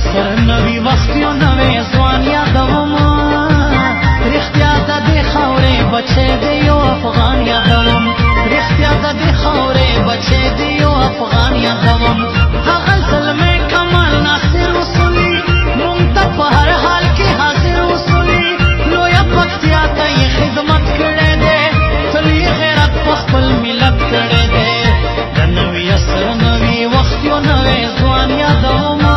اثر نوی وخت یو نوی ځوان یادوم رښتیا د دې خاورې بچی دی یو افغان یادوم رښتیا د دې خاورې بچی دی یو افغان یادوم هغه زلمی کمال ناصر اصولي مونږ ته په هر حال کې حاضر اصولي لویه پکتیا ته یې خدمت کړی دی تل یې غیرت په خپل ملت کړی دی د نوي اثر نوي وخت یو نوی ځوان یادوم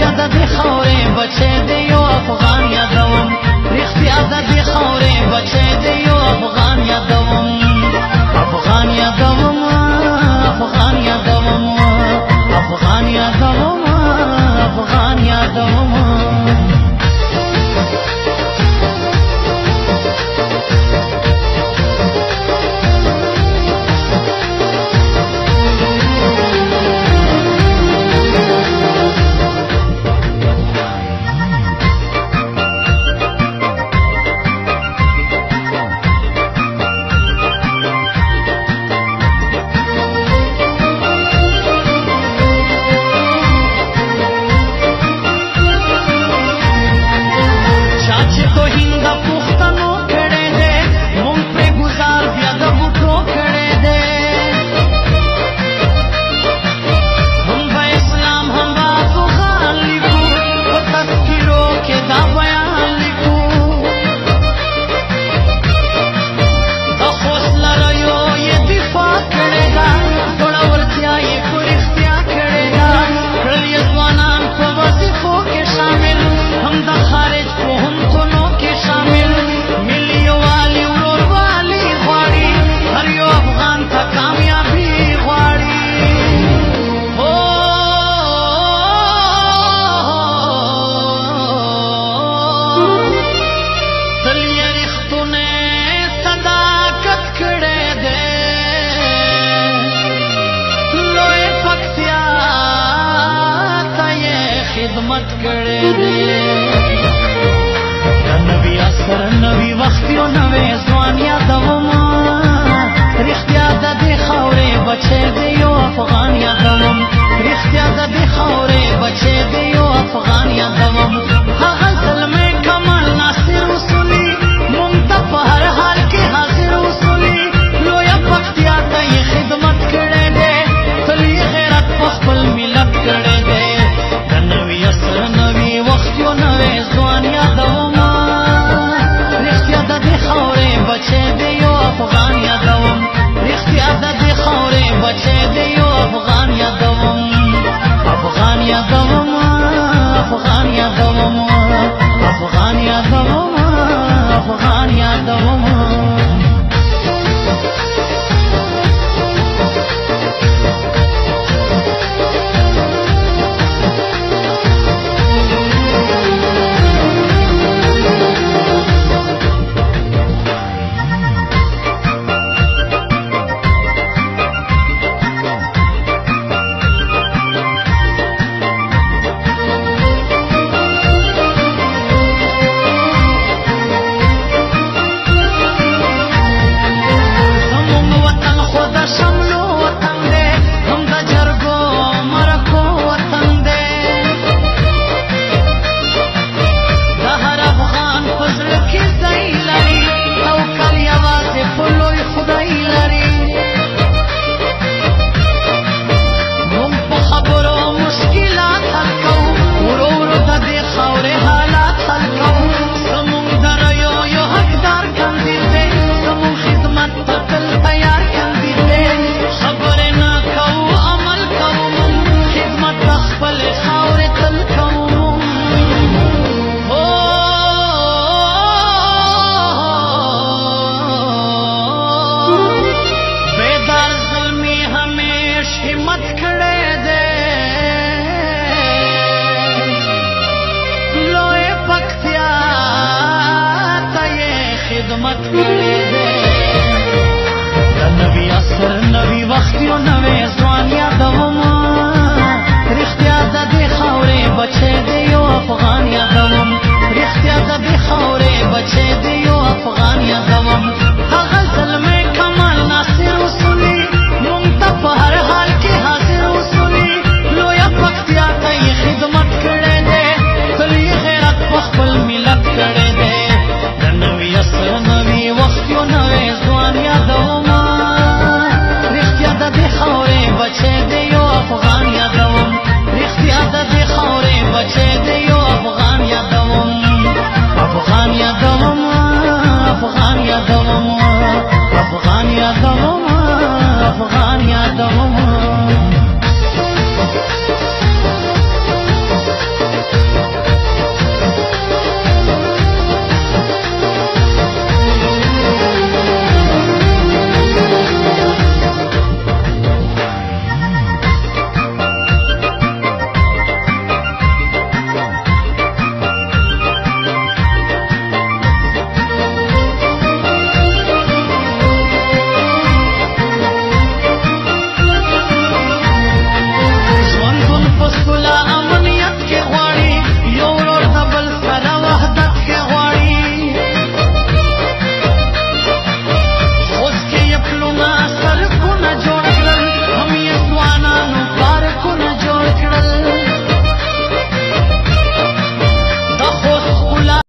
رښتیا د دې خاورې بچی دی یو افغان یادوم رښتیا د دې خاورې بچی دی یو افغان یادوم افغان یادوم افغان یادوم افغان یادوم افغان یادوم خدمت کړی دی د نوي اثر نوي وخت یو نوی ځوان یادوم رښتیا د دې خاورې بچی دی یو افغان یادوم رښتیا د دې خاورې بچی دی یو افغان یادوم هغه زلمی کمال ناصر اصولي مونږ ته په هر حال کې حاضر اصولي لویه پکتیا ته یې خدمت کړی دی تل یې غیرت په خپل ملت کړی دی نوی وخت یو نوی ځوان یادوم رښتیا د دې خاورې بچی دی یو افغان یادوم رښتیا د دې خاورې بچی دی یو افغان یادوم افغان یادوم افغان یادوم افغان یادوم افغان یادوم خدمت